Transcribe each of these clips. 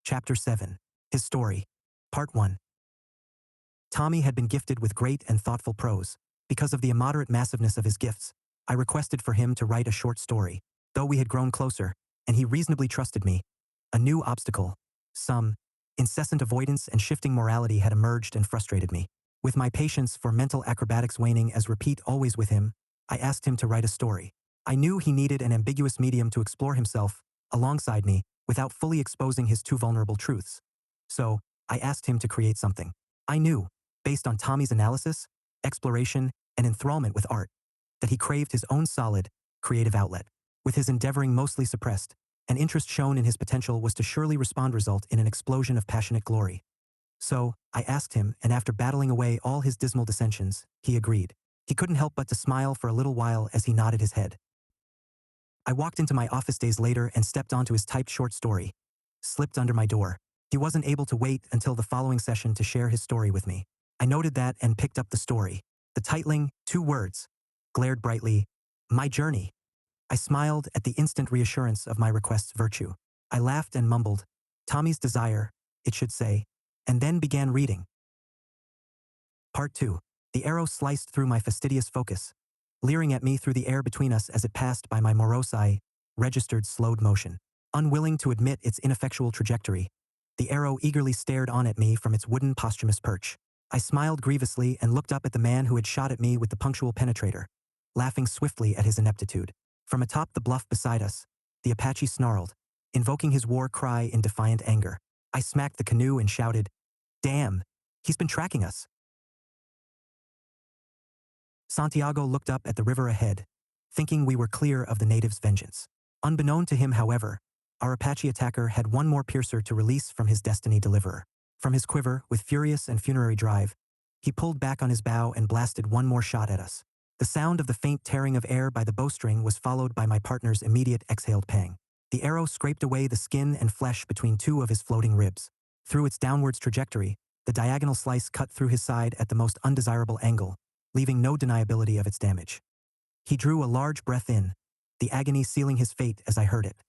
Chapter 7. His Story. Part 1. Tommy had been gifted with great and thoughtful prose. Because of the immoderate massiveness of his gifts, I requested for him to write a short story. Though we had grown closer, and he reasonably trusted me, a new obstacle, some incessant avoidance and shifting morality had emerged and frustrated me. With my patience for mental acrobatics waning as repeat always with him, I asked him to write a story. I knew he needed an ambiguous medium to explore himself, alongside me, without fully exposing his too vulnerable truths. So, I asked him to create something. I knew, based on Tommy's analysis, exploration, and enthrallment with art, that he craved his own solid, creative outlet. With his endeavoring mostly suppressed, an interest shown in his potential was to surely result in an explosion of passionate glory. So, I asked him, and after battling away all his dismal dissensions, he agreed. He couldn't help but to smile for a little while as he nodded his head. I walked into my office days later and stepped onto his typed short story. Slipped under my door. He wasn't able to wait until the following session to share his story with me. I noted that and picked up the story. The titling, 2 words, glared brightly, "My Journey." I smiled at the instant reassurance of my request's virtue. I laughed and mumbled, "Tommy's desire," it should say, and then began reading. Part 2. The arrow sliced through my fastidious focus, leering at me through the air between us as it passed by my morose eye, registered slowed motion. Unwilling to admit its ineffectual trajectory, the arrow eagerly stared on at me from its wooden posthumous perch. I smiled grievously and looked up at the man who had shot at me with the punctual penetrator, laughing swiftly at his ineptitude. From atop the bluff beside us, the Apache snarled, invoking his war cry in defiant anger. I smacked the canoe and shouted, "Damn, he's been tracking us." Santiago looked up at the river ahead, thinking we were clear of the natives' vengeance. Unbeknown to him, however, our Apache attacker had one more piercer to release from his destiny deliverer. From his quiver, with furious and funerary drive, he pulled back on his bow and blasted one more shot at us. The sound of the faint tearing of air by the bowstring was followed by my partner's immediate exhaled pang. The arrow scraped away the skin and flesh between 2 of his floating ribs. Through its downwards trajectory, the diagonal slice cut through his side at the most undesirable angle, leaving no deniability of its damage. He drew a large breath in, the agony sealing his fate as I heard it.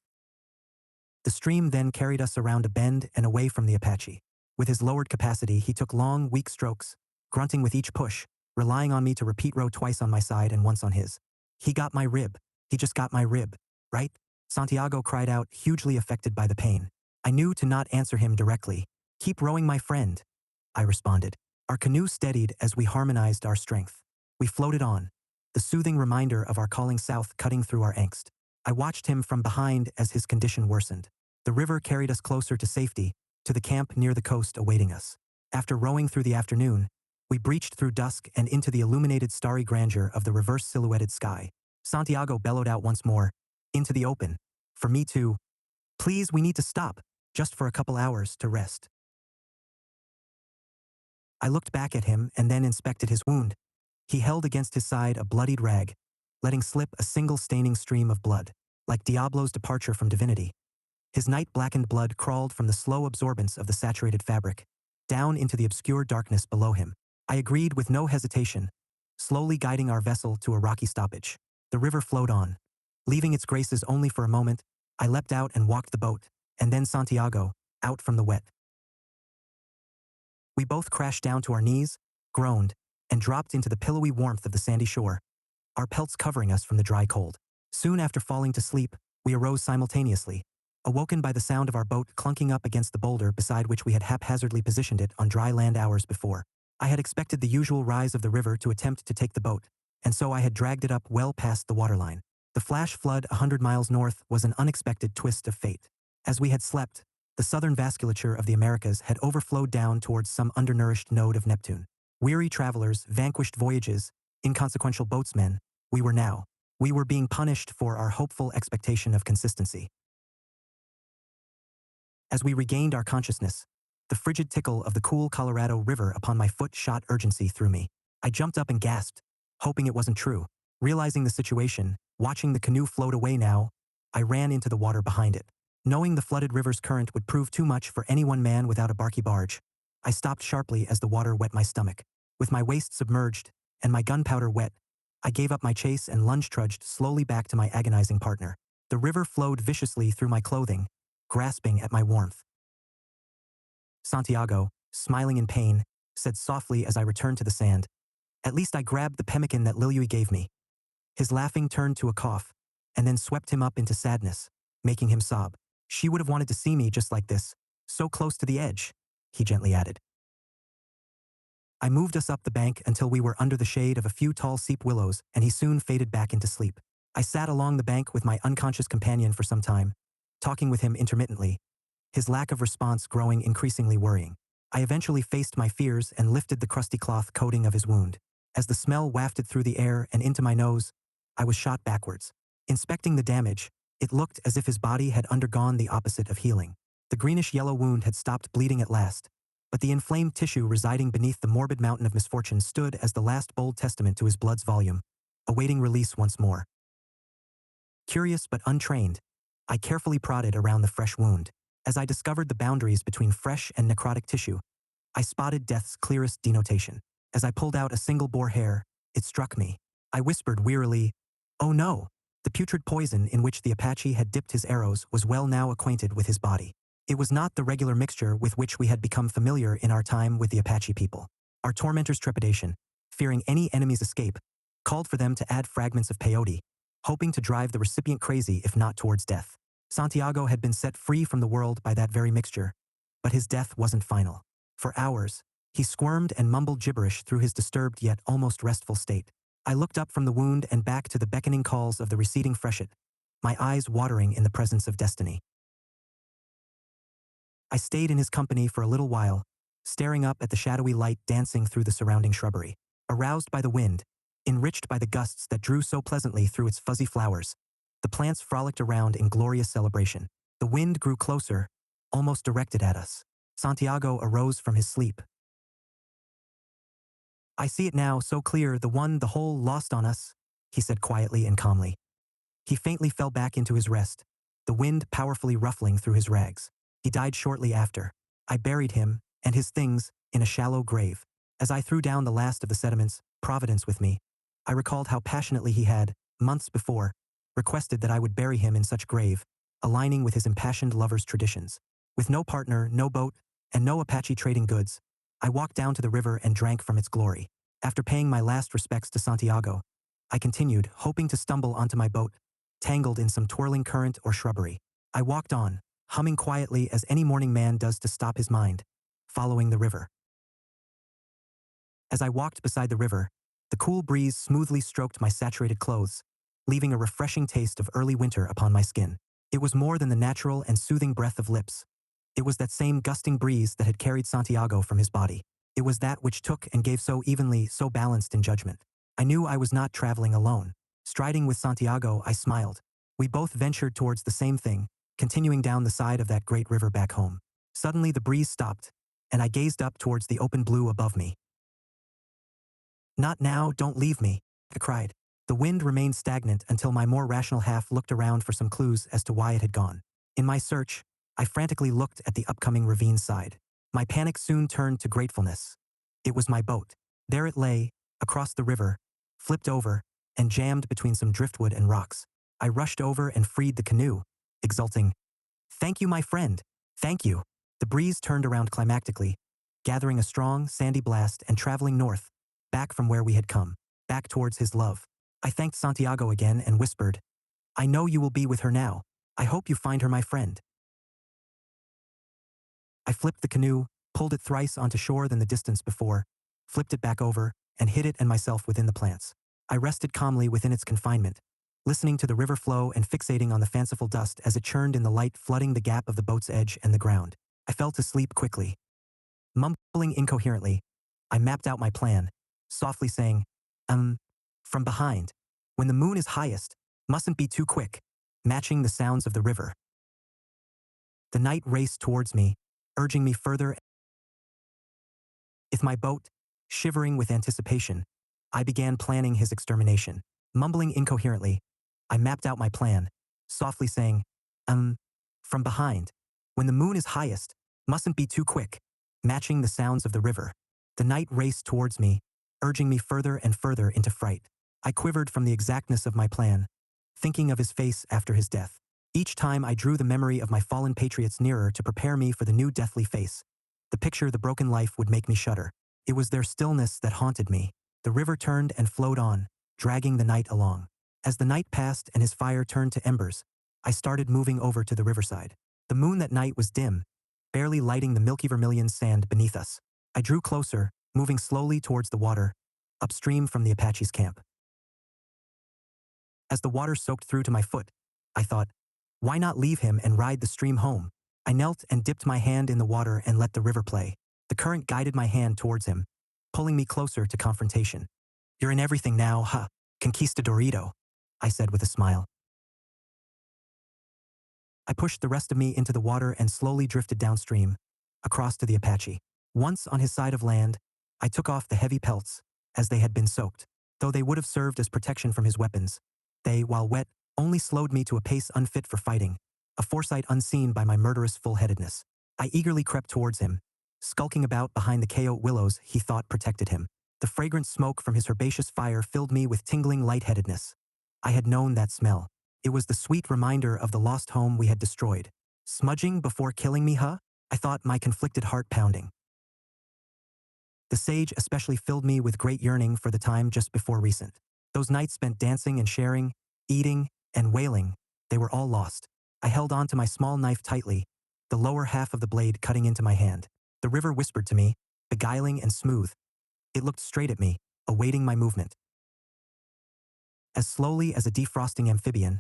The stream then carried us around a bend and away from the Apache. With his lowered capacity, he took long, weak strokes, grunting with each push, relying on me to repeat row twice on my side and once on his. "He got my rib. He just got my rib, right?" Santiago cried out, hugely affected by the pain. I knew to not answer him directly. "Keep rowing, my friend," I responded. Our canoe steadied as we harmonized our strength. We floated on, the soothing reminder of our calling south cutting through our angst. I watched him from behind as his condition worsened. The river carried us closer to safety, to the camp near the coast awaiting us. After rowing through the afternoon, we breached through dusk and into the illuminated starry grandeur of the reverse-silhouetted sky. Santiago bellowed out once more, "Into the open. For me too. Please, we need to stop, just for a couple hours to rest." I looked back at him and then inspected his wound. He held against his side a bloodied rag, letting slip a single staining stream of blood, like Diablo's departure from divinity. His night-blackened blood crawled from the slow absorbance of the saturated fabric, down into the obscure darkness below him. I agreed with no hesitation, slowly guiding our vessel to a rocky stoppage. The river flowed on. Leaving its graces only for a moment, I leapt out and walked the boat, and then Santiago, out from the wet. We both crashed down to our knees, groaned, and dropped into the pillowy warmth of the sandy shore, our pelts covering us from the dry cold. Soon after falling to sleep, we arose simultaneously, awoken by the sound of our boat clunking up against the boulder beside which we had haphazardly positioned it on dry land hours before. I had expected the usual rise of the river to attempt to take the boat, and so I had dragged it up well past the waterline. The flash flood 100 miles north was an unexpected twist of fate. As we had slept, the southern vasculature of the Americas had overflowed down towards some undernourished node of Neptune. Weary travelers, vanquished voyages, inconsequential boatsmen, we were now. We were being punished for our hopeful expectation of consistency. As we regained our consciousness, the frigid tickle of the cool Colorado River upon my foot shot urgency through me. I jumped up and gasped, hoping it wasn't true. Realizing the situation, watching the canoe float away now, I ran into the water behind it. Knowing the flooded river's current would prove too much for any one man without a barky barge, I stopped sharply as the water wet my stomach. With my waist submerged and my gunpowder wet, I gave up my chase and lunge-trudged slowly back to my agonizing partner. The river flowed viciously through my clothing, grasping at my warmth. Santiago, smiling in pain, said softly as I returned to the sand. At least I grabbed the pemmican that Liliui gave me. His laughing turned to a cough, and then swept him up into sadness, making him sob. She would have wanted to see me just like this, so close to the edge, he gently added. I moved us up the bank until we were under the shade of a few tall seep willows, and he soon faded back into sleep. I sat along the bank with my unconscious companion for some time, talking with him intermittently, his lack of response growing increasingly worrying. I eventually faced my fears and lifted the crusty cloth coating of his wound. As the smell wafted through the air and into my nose, I was shot backwards. Inspecting the damage, it looked as if his body had undergone the opposite of healing. The greenish-yellow wound had stopped bleeding at last, but the inflamed tissue residing beneath the morbid mountain of misfortune stood as the last bold testament to his blood's volume, awaiting release once more. Curious but untrained, I carefully prodded around the fresh wound. As I discovered the boundaries between fresh and necrotic tissue, I spotted death's clearest denotation. As I pulled out a single-bore hair, it struck me. I whispered wearily, "Oh no!" The putrid poison in which the Apache had dipped his arrows was well now acquainted with his body. It was not the regular mixture with which we had become familiar in our time with the Apache people. Our tormentors' trepidation, fearing any enemy's escape, called for them to add fragments of peyote, hoping to drive the recipient crazy if not towards death. Santiago had been set free from the world by that very mixture, but his death wasn't final. For hours, he squirmed and mumbled gibberish through his disturbed yet almost restful state. I looked up from the wound and back to the beckoning calls of the receding freshet, my eyes watering in the presence of destiny. I stayed in his company for a little while, staring up at the shadowy light dancing through the surrounding shrubbery. Aroused by the wind, enriched by the gusts that drew so pleasantly through its fuzzy flowers, the plants frolicked around in glorious celebration. The wind grew closer, almost directed at us. Santiago arose from his sleep. "I see it now, so clear, the one, the whole, lost on us," he said quietly and calmly. He faintly fell back into his rest, the wind powerfully ruffling through his rags. He died shortly after. I buried him, and his things, in a shallow grave. As I threw down the last of the sediments, Providence with me, I recalled how passionately he had, months before, requested that I would bury him in such grave, aligning with his impassioned lover's traditions. With no partner, no boat, and no Apache trading goods, I walked down to the river and drank from its glory. After paying my last respects to Santiago, I continued, hoping to stumble onto my boat, tangled in some twirling current or shrubbery. I walked on, humming quietly as any morning man does to stop his mind, following the river. As I walked beside the river, the cool breeze smoothly stroked my saturated clothes, leaving a refreshing taste of early winter upon my skin. It was more than the natural and soothing breath of lips. It was that same gusting breeze that had carried Santiago from his body. It was that which took and gave so evenly, so balanced in judgment. I knew I was not traveling alone. Striding with Santiago, I smiled. We both ventured towards the same thing, continuing down the side of that great river back home. Suddenly the breeze stopped, and I gazed up towards the open blue above me. "Not now, don't leave me," I cried. The wind remained stagnant until my more rational half looked around for some clues as to why it had gone. In my search, I frantically looked at the upcoming ravine side. My panic soon turned to gratefulness. It was my boat. There it lay, across the river, flipped over, and jammed between some driftwood and rocks. I rushed over and freed the canoe, exulting, "Thank you, my friend. Thank you." The breeze turned around climactically, gathering a strong, sandy blast and traveling north, back from where we had come, back towards his love. I thanked Santiago again and whispered, "I know you will be with her now. I hope you find her, my friend." I flipped the canoe, pulled it thrice onto shore than the distance before, flipped it back over, and hid it and myself within the plants. I rested calmly within its confinement, listening to the river flow and fixating on the fanciful dust as it churned in the light flooding the gap of the boat's edge and the ground. I fell to sleep quickly. Mumbling incoherently, I mapped out my plan, softly saying, from behind. When the moon is highest, mustn't be too quick, matching the sounds of the river. The night raced towards me, urging me further. With my boat, shivering with anticipation, I began planning his extermination. Mumbling incoherently, I mapped out my plan, softly saying, from behind. When the moon is highest, mustn't be too quick, matching the sounds of the river. The night raced towards me, urging me further and further into fright. I quivered from the exactness of my plan, thinking of his face after his death. Each time I drew the memory of my fallen patriots nearer to prepare me for the new deathly face. The picture the broken life would make me shudder. It was their stillness that haunted me. The river turned and flowed on, dragging the night along. As the night passed and his fire turned to embers, I started moving over to the riverside. The moon that night was dim, barely lighting the milky vermilion sand beneath us. I drew closer, moving slowly towards the water, upstream from the Apache's camp. As the water soaked through to my foot, I thought, why not leave him and ride the stream home? I knelt and dipped my hand in the water and let the river play. The current guided my hand towards him, pulling me closer to confrontation. You're in everything now, huh? Conquistadorito, I said with a smile. I pushed the rest of me into the water and slowly drifted downstream, across to the Apache. Once on his side of land, I took off the heavy pelts, as they had been soaked. Though they would have served as protection from his weapons, they, while wet, only slowed me to a pace unfit for fighting, a foresight unseen by my murderous full-headedness. I eagerly crept towards him, skulking about behind the coyote willows he thought protected him. The fragrant smoke from his herbaceous fire filled me with tingling lightheadedness. I had known that smell. It was the sweet reminder of the lost home we had destroyed. Smudging before killing me, huh? I thought, my conflicted heart pounding. The sage especially filled me with great yearning for the time just before recent. Those nights spent dancing and sharing, eating, and wailing, they were all lost. I held on to my small knife tightly, the lower half of the blade cutting into my hand. The river whispered to me, beguiling and smooth. It looked straight at me, awaiting my movement. As slowly as a defrosting amphibian,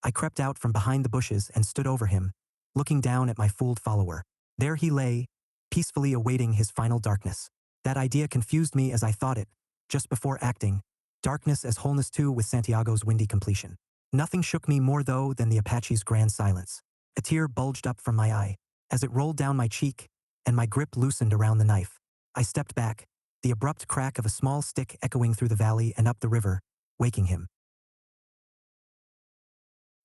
I crept out from behind the bushes and stood over him, looking down at my fooled follower. There he lay, peacefully awaiting his final darkness. That idea confused me as I thought it, just before acting, darkness as wholeness too with Santiago's windy completion. Nothing shook me more though than the Apache's grand silence. A tear bulged up from my eye, as it rolled down my cheek, and my grip loosened around the knife. I stepped back, the abrupt crack of a small stick echoing through the valley and up the river, waking him.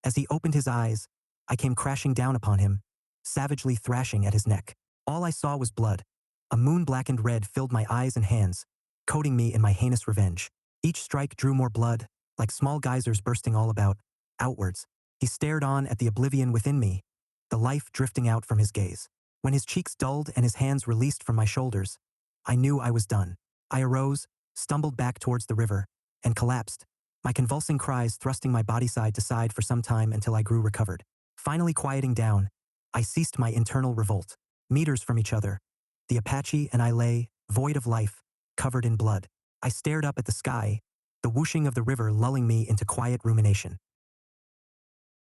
As he opened his eyes, I came crashing down upon him, savagely thrashing at his neck. All I saw was blood. A moon-blackened red filled my eyes and hands, coating me in my heinous revenge. Each strike drew more blood, like small geysers bursting all about, outwards. He stared on at the oblivion within me, the life drifting out from his gaze. When his cheeks dulled and his hands released from my shoulders, I knew I was done. I arose, stumbled back towards the river, and collapsed, my convulsing cries thrusting my body side to side for some time until I grew recovered. Finally quieting down, I ceased my internal revolt. Meters from each other, the Apache and I lay, void of life, covered in blood. I stared up at the sky, the whooshing of the river lulling me into quiet rumination.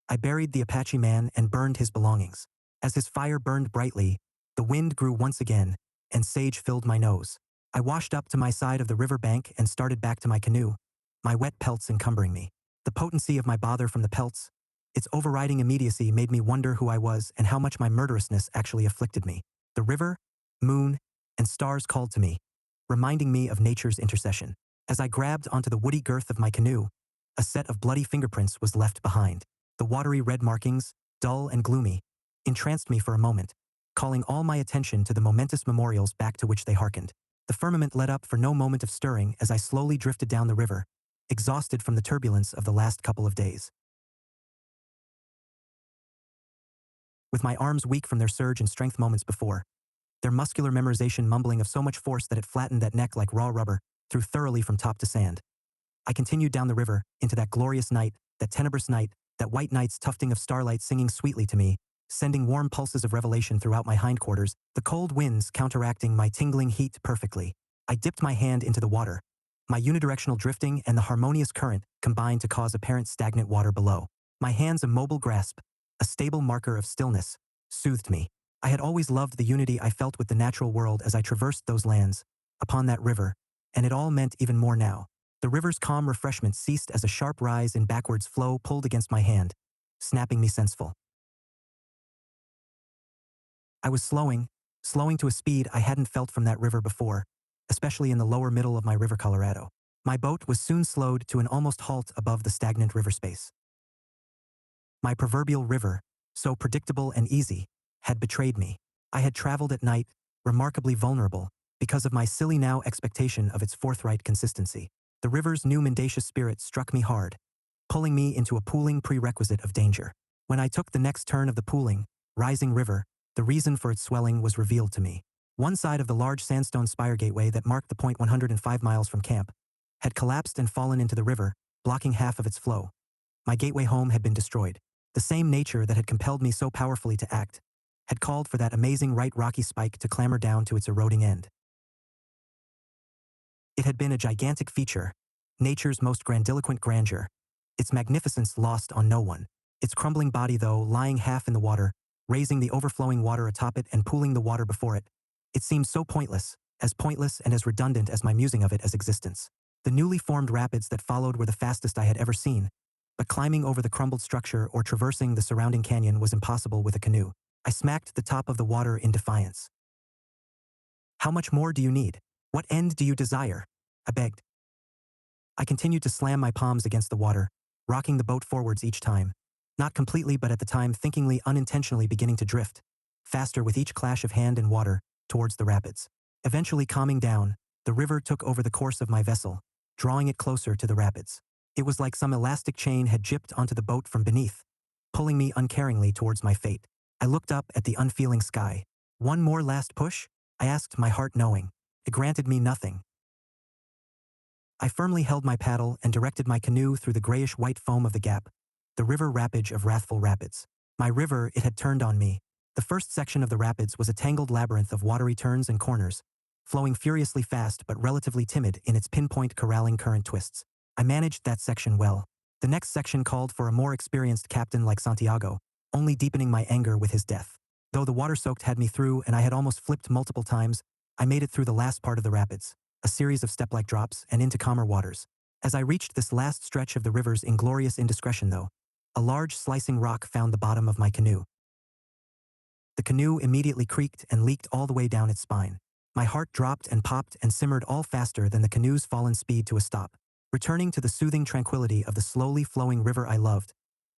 I buried the Apache man and burned his belongings. As his fire burned brightly, the wind grew once again, and sage filled my nose. I washed up to my side of the river bank and started back to my canoe, my wet pelts encumbering me. The potency of my bother from the pelts, its overriding immediacy made me wonder who I was and how much my murderousness actually afflicted me. The river, moon, and stars called to me, reminding me of nature's intercession. As I grabbed onto the woody girth of my canoe, a set of bloody fingerprints was left behind. The watery red markings, dull and gloomy, entranced me for a moment, calling all my attention to the momentous memorials back to which they hearkened. The firmament let up for no moment of stirring as I slowly drifted down the river, exhausted from the turbulence of the last couple of days. With my arms weak from their surge and strength moments before, their muscular memorization mumbling of so much force that it flattened that neck like raw rubber, through thoroughly from top to sand. I continued down the river, into that glorious night, that tenebrous night, that white night's tufting of starlight singing sweetly to me, sending warm pulses of revelation throughout my hindquarters, the cold winds counteracting my tingling heat perfectly. I dipped my hand into the water. My unidirectional drifting and the harmonious current combined to cause apparent stagnant water below. My hand's immobile grasp, a stable marker of stillness, soothed me. I had always loved the unity I felt with the natural world as I traversed those lands, upon that river, and it all meant even more now. The river's calm refreshment ceased as a sharp rise in backwards flow pulled against my hand, snapping me senseful. I was slowing to a speed I hadn't felt from that river before, especially in the lower middle of my River Colorado. My boat was soon slowed to an almost halt above the stagnant river space. My proverbial river, so predictable and easy, had betrayed me. I had traveled at night, remarkably vulnerable, because of my silly now expectation of its forthright consistency. The river's new mendacious spirit struck me hard, pulling me into a pooling prerequisite of danger. When I took the next turn of the pooling, rising river, the reason for its swelling was revealed to me. One side of the large sandstone spire gateway that marked the point 105 miles from camp had collapsed and fallen into the river, blocking half of its flow. My gateway home had been destroyed. The same nature that had compelled me so powerfully to act had called for that amazing right rocky spike to clamber down to its eroding end. It had been a gigantic feature, nature's most grandiloquent grandeur, its magnificence lost on no one. Its crumbling body, though, lying half in the water, raising the overflowing water atop it and pooling the water before it. It seemed so pointless and as redundant as my musing of it as existence. The newly formed rapids that followed were the fastest I had ever seen, but climbing over the crumbled structure or traversing the surrounding canyon was impossible with a canoe. I smacked the top of the water in defiance. "How much more do you need? What end do you desire?" I begged. I continued to slam my palms against the water, rocking the boat forwards each time. Not completely, but at the time thinkingly, unintentionally beginning to drift, faster with each clash of hand and water, towards the rapids. Eventually calming down, the river took over the course of my vessel, drawing it closer to the rapids. It was like some elastic chain had jipped onto the boat from beneath, pulling me uncaringly towards my fate. I looked up at the unfeeling sky. "One more last push?" I asked, my heart knowing. It granted me nothing. I firmly held my paddle and directed my canoe through the grayish-white foam of the gap, the river rapage of wrathful rapids. My river, it had turned on me. The first section of the rapids was a tangled labyrinth of watery turns and corners, flowing furiously fast but relatively timid in its pinpoint corralling current twists. I managed that section well. The next section called for a more experienced captain like Santiago, only deepening my anger with his death. Though the water-soaked had me through and I had almost flipped multiple times, I made it through the last part of the rapids, a series of step-like drops and into calmer waters. As I reached this last stretch of the river's inglorious indiscretion, though, a large slicing rock found the bottom of my canoe. The canoe immediately creaked and leaked all the way down its spine. My heart dropped and popped and simmered all faster than the canoe's fallen speed to a stop. Returning to the soothing tranquility of the slowly flowing river I loved,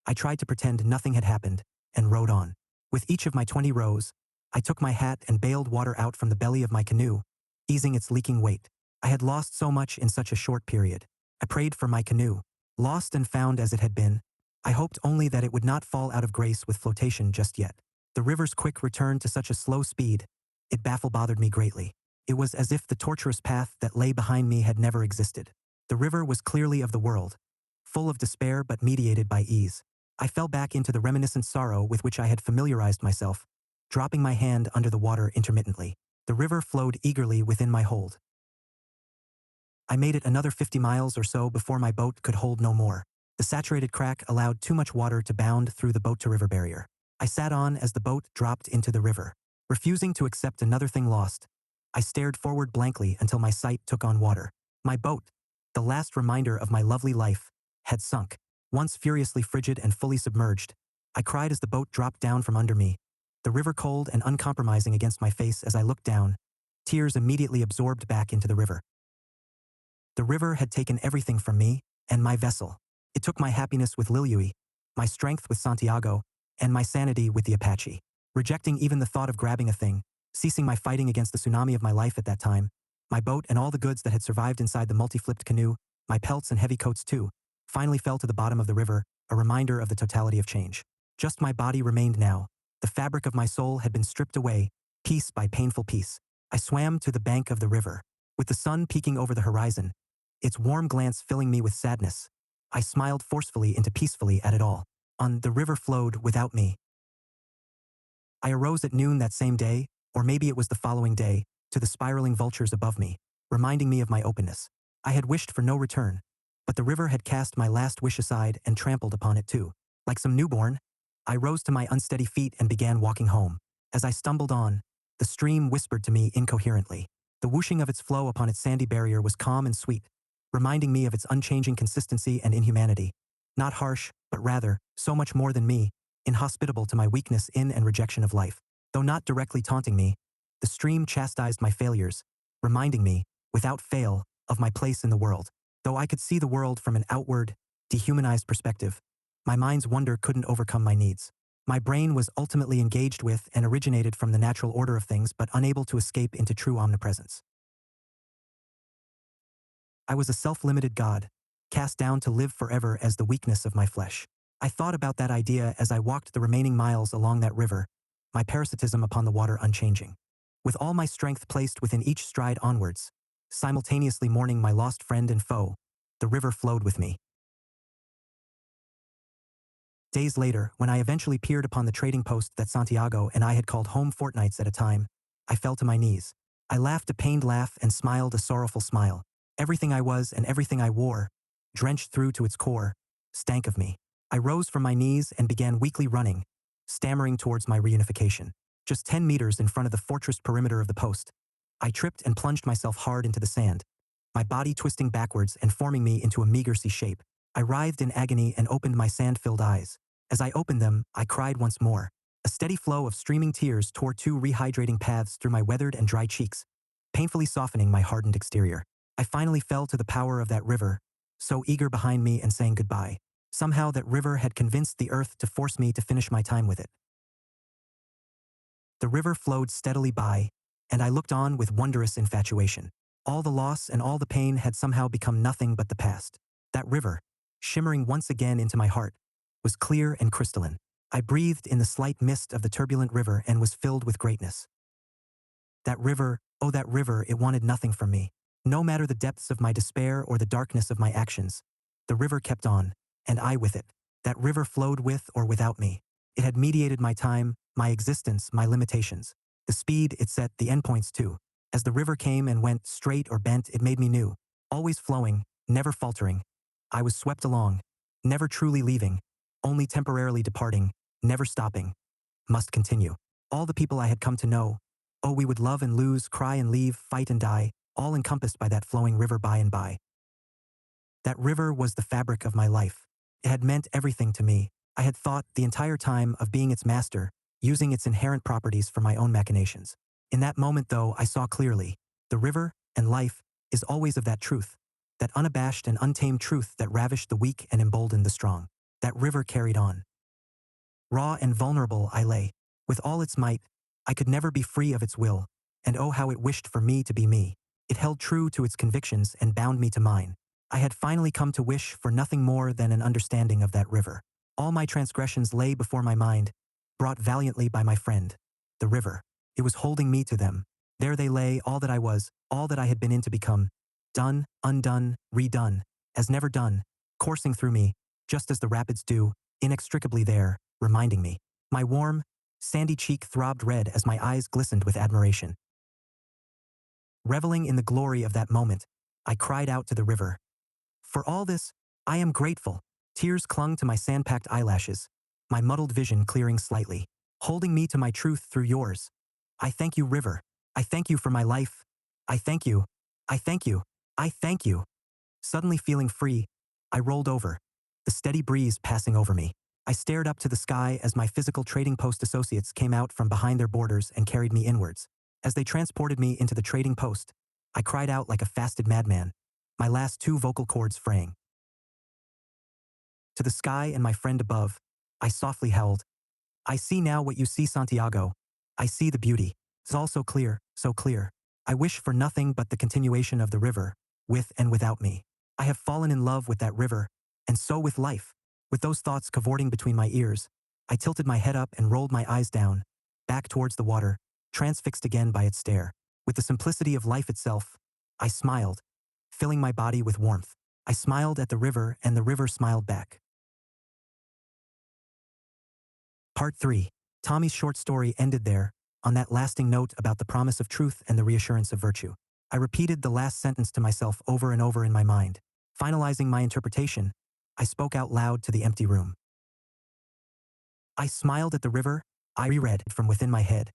I tried to pretend nothing had happened and rowed on. With each of my 20 rows, I took my hat and bailed water out from the belly of my canoe, easing its leaking weight. I had lost so much in such a short period. I prayed for my canoe. Lost and found as it had been, I hoped only that it would not fall out of grace with flotation just yet. The river's quick return to such a slow speed, it bothered me greatly. It was as if the tortuous path that lay behind me had never existed. The river was clearly of the world, full of despair but mediated by ease. I fell back into the reminiscent sorrow with which I had familiarized myself, dropping my hand under the water intermittently. The river flowed eagerly within my hold. I made it another 50 miles or so before my boat could hold no more. The saturated crack allowed too much water to bound through the boat-to-river barrier. I sat on as the boat dropped into the river. Refusing to accept another thing lost, I stared forward blankly until my sight took on water. My boat, the last reminder of my lovely life, had sunk. Once furiously frigid and fully submerged, I cried as the boat dropped down from under me, the river cold and uncompromising against my face as I looked down, tears immediately absorbed back into the river. The river had taken everything from me and my vessel. It took my happiness with Liliui, my strength with Santiago, and my sanity with the Apache. Rejecting even the thought of grabbing a thing, ceasing my fighting against the tsunami of my life at that time, my boat and all the goods that had survived inside the multi-flipped canoe, my pelts and heavy coats too, finally fell to the bottom of the river, a reminder of the totality of change. Just my body remained now. The fabric of my soul had been stripped away, piece by painful piece. I swam to the bank of the river. With the sun peeking over the horizon, its warm glance filling me with sadness, I smiled forcefully into peacefully at it all. The river flowed without me. I arose at noon that same day, or maybe it was the following day, to the spiraling vultures above me, reminding me of my openness. I had wished for no return, but the river had cast my last wish aside and trampled upon it too. Like some newborn, I rose to my unsteady feet and began walking home. As I stumbled on, the stream whispered to me incoherently. The whooshing of its flow upon its sandy barrier was calm and sweet, reminding me of its unchanging consistency and inhumanity. Not harsh, but rather, so much more than me, inhospitable to my weakness in and rejection of life. Though not directly taunting me, the stream chastised my failures, reminding me, without fail, of my place in the world. Though I could see the world from an outward, dehumanized perspective, my mind's wonder couldn't overcome my needs. My brain was ultimately engaged with and originated from the natural order of things but unable to escape into true omnipresence. I was a self-limited God, cast down to live forever as the weakness of my flesh. I thought about that idea as I walked the remaining miles along that river, my parasitism upon the water unchanging. with all my strength placed within each stride onwards, simultaneously mourning my lost friend and foe. The river flowed with me. Days later, when I eventually peered upon the trading post that Santiago and I had called home fortnights at a time, I fell to my knees. I laughed a pained laugh and smiled a sorrowful smile. Everything I was and everything I wore, drenched through to its core, stank of me. I rose from my knees and began weakly running, stammering towards my reunification. Just 10 meters in front of the fortress perimeter of the post, I tripped and plunged myself hard into the sand, my body twisting backwards and forming me into a meager C shape. I writhed in agony and opened my sand-filled eyes. As I opened them, I cried once more. A steady flow of streaming tears tore two rehydrating paths through my weathered and dry cheeks, painfully softening my hardened exterior. I finally fell to the power of that river, so eager behind me and saying goodbye. Somehow that river had convinced the earth to force me to finish my time with it. The river flowed steadily by, and I looked on with wondrous infatuation. All the loss and all the pain had somehow become nothing but the past. That river, shimmering once again into my heart, was clear and crystalline. I breathed in the slight mist of the turbulent river and was filled with greatness. That river, oh that river, it wanted nothing from me. No matter the depths of my despair or the darkness of my actions, the river kept on, and I with it. That river flowed with or without me. It had mediated my time, my existence, my limitations. The speed it set the endpoints too. As the river came and went, straight or bent, it made me new. Always flowing, never faltering. I was swept along, never truly leaving, only temporarily departing, never stopping. Must continue. All the people I had come to know, oh, we would love and lose, cry and leave, fight and die, all encompassed by that flowing river by and by. That river was the fabric of my life. It had meant everything to me. I had thought the entire time of being its master, using its inherent properties for my own machinations. In that moment, though, I saw clearly, the river and life is always of that truth, that unabashed and untamed truth that ravished the weak and emboldened the strong. That river carried on. Raw and vulnerable I lay. With all its might, I could never be free of its will, and oh how it wished for me to be me. It held true to its convictions and bound me to mine. I had finally come to wish for nothing more than an understanding of that river. All my transgressions lay before my mind, brought valiantly by my friend, the river. It was holding me to them. There they lay, all that I was, all that I had been in to become. Done, undone, redone, as never done, coursing through me, just as the rapids do, inextricably there, reminding me. My warm, sandy cheek throbbed red as my eyes glistened with admiration. Reveling in the glory of that moment, I cried out to the river. For all this, I am grateful. Tears clung to my sand-packed eyelashes, my muddled vision clearing slightly, holding me to my truth through yours. I thank you, river. I thank you for my life. I thank you. I thank you. I thank you. Suddenly feeling free, I rolled over, the steady breeze passing over me. I stared up to the sky as my physical trading post associates came out from behind their borders and carried me inwards. As they transported me into the trading post, I cried out like a fasted madman, my last two vocal cords fraying. To the sky and my friend above, I softly held. I see now what you see, Santiago. I see the beauty. It's all so clear, so clear. I wish for nothing but the continuation of the river, with and without me. I have fallen in love with that river, and so with life. With those thoughts cavorting between my ears, I tilted my head up and rolled my eyes down, back towards the water, transfixed again by its stare. With the simplicity of life itself, I smiled, filling my body with warmth. I smiled at the river and the river smiled back. Part 3. Tommy's short story ended there, on that lasting note about the promise of truth and the reassurance of virtue. I repeated the last sentence to myself over and over in my mind. Finalizing my interpretation, I spoke out loud to the empty room. I smiled at the river, I reread from within my head.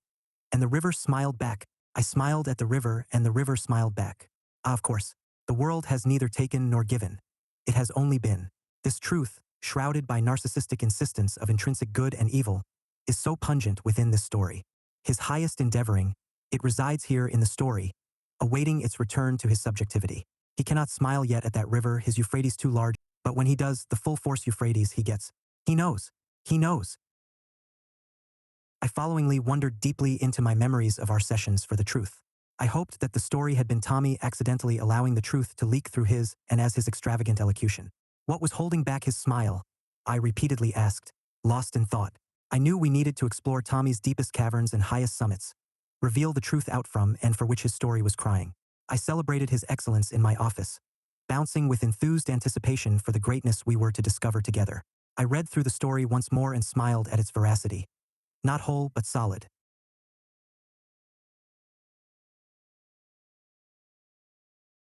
And the river smiled back. I smiled at the river and the river smiled back. Ah, of course, the world has neither taken nor given. It has only been. This truth, shrouded by narcissistic insistence of intrinsic good and evil, is so pungent within this story. His highest endeavoring, it resides here in the story, awaiting its return to his subjectivity. He cannot smile yet at that river, his Euphrates too large, but when he does, the full force Euphrates he gets. He knows. He knows. I followingly wandered deeply into my memories of our sessions for the truth. I hoped that the story had been Tommy accidentally allowing the truth to leak through his and as his extravagant elocution. What was holding back his smile? I repeatedly asked, lost in thought. I knew we needed to explore Tommy's deepest caverns and highest summits. reveal the truth out from and for which his story was crying. I celebrated his excellence in my office, bouncing with enthused anticipation for the greatness we were to discover together. I read through the story once more and smiled at its veracity. Not whole, but solid.